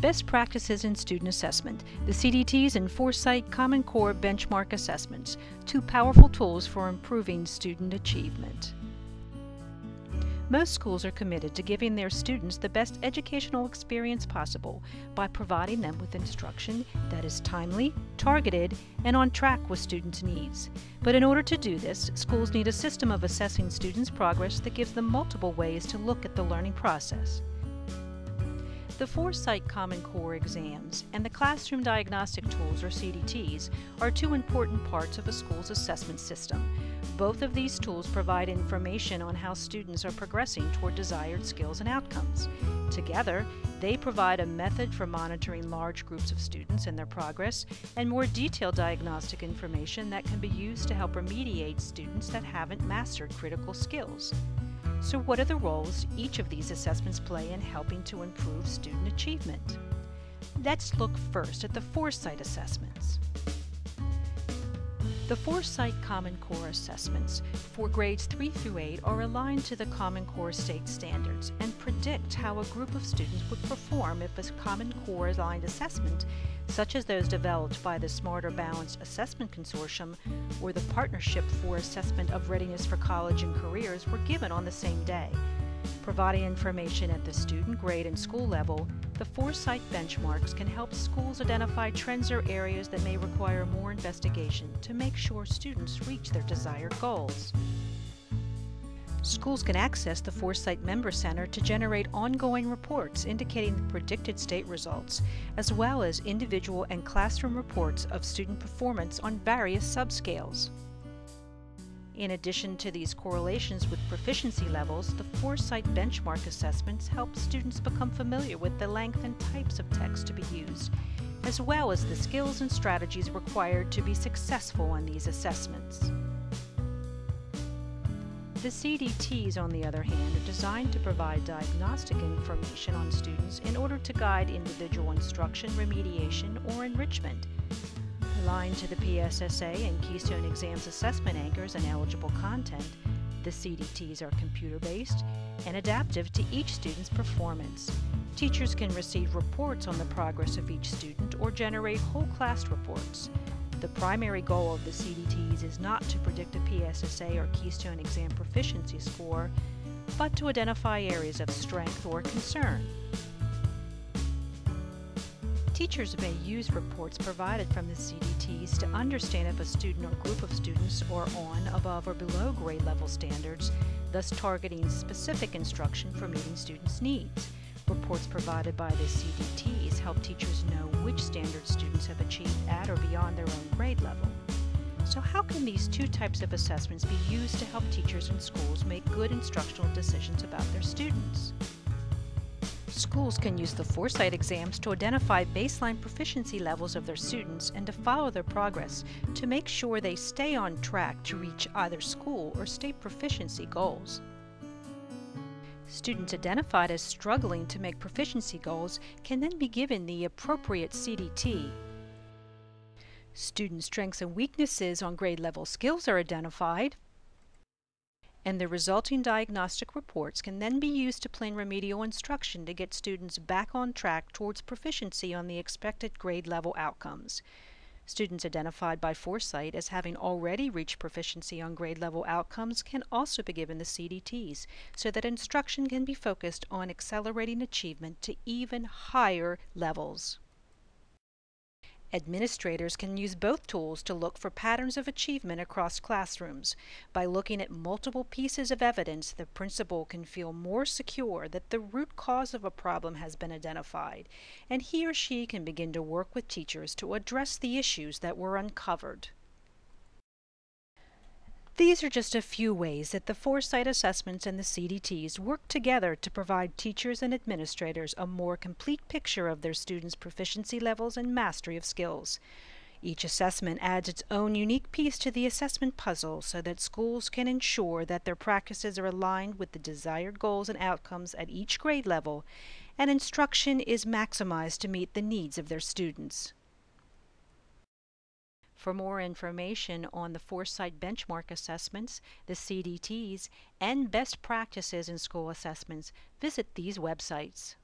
Best Practices in Student Assessment, the CDTs and 4Sight Common Core Benchmark Assessments, two powerful tools for improving student achievement. Most schools are committed to giving their students the best educational experience possible by providing them with instruction that is timely, targeted, and on track with students' needs. But in order to do this, schools need a system of assessing students' progress that gives them multiple ways to look at the learning process. The Foresight Common Core exams and the Classroom Diagnostic Tools, or CDTs, are two important parts of a school's assessment system. Both of these tools provide information on how students are progressing toward desired skills and outcomes. Together, they provide a method for monitoring large groups of students and their progress, and more detailed diagnostic information that can be used to help remediate students that haven't mastered critical skills. So what are the roles each of these assessments play in helping to improve student achievement? Let's look first at the Foresight assessments. The Foresight Common Core assessments for grades 3 through 8 are aligned to the Common Core state standards and predict how a group of students would perform if a Common Core aligned assessment, such as those developed by the Smarter Balanced Assessment Consortium or the Partnership for Assessment of Readiness for College and Careers, were given on the same day. Providing information at the student, grade, and school level, the Foresight benchmarks can help schools identify trends or areas that may require more investigation to make sure students reach their desired goals. Schools can access the Foresight Member Center to generate ongoing reports indicating the predicted state results, as well as individual and classroom reports of student performance on various subscales. In addition to these correlations with proficiency levels, the Foresight benchmark assessments help students become familiar with the length and types of text to be used, as well as the skills and strategies required to be successful in these assessments. The CDTs, on the other hand, are designed to provide diagnostic information on students in order to guide individual instruction, remediation, or enrichment. Aligned to the PSSA and Keystone Exams assessment anchors and eligible content, the CDTs are computer-based and adaptive to each student's performance. Teachers can receive reports on the progress of each student or generate whole class reports. The primary goal of the CDTs is not to predict a PSSA or Keystone Exam proficiency score, but to identify areas of strength or concern. Teachers may use reports provided from the CDTs to understand if a student or group of students are on, above, or below grade level standards, thus targeting specific instruction for meeting students' needs. Reports provided by the CDTs help teachers know which standards students have achieved at or beyond their own grade level. So how can these two types of assessments be used to help teachers and schools make good instructional decisions about their students? Schools can use the Foresight exams to identify baseline proficiency levels of their students and to follow their progress to make sure they stay on track to reach either school or state proficiency goals. Students identified as struggling to make proficiency goals can then be given the appropriate CDT. Student strengths and weaknesses on grade level skills are identified, and the resulting diagnostic reports can then be used to plan remedial instruction to get students back on track towards proficiency on the expected grade level outcomes. Students identified by Foresight as having already reached proficiency on grade level outcomes can also be given the CDTs so that instruction can be focused on accelerating achievement to even higher levels. Administrators can use both tools to look for patterns of achievement across classrooms. By looking at multiple pieces of evidence, the principal can feel more secure that the root cause of a problem has been identified, and he or she can begin to work with teachers to address the issues that were uncovered. These are just a few ways that the Foresight assessments and the CDTs work together to provide teachers and administrators a more complete picture of their students' proficiency levels and mastery of skills. Each assessment adds its own unique piece to the assessment puzzle so that schools can ensure that their practices are aligned with the desired goals and outcomes at each grade level, and instruction is maximized to meet the needs of their students. For more information on the Foresight benchmark assessments, the CDTs, and best practices in school assessments, visit these websites.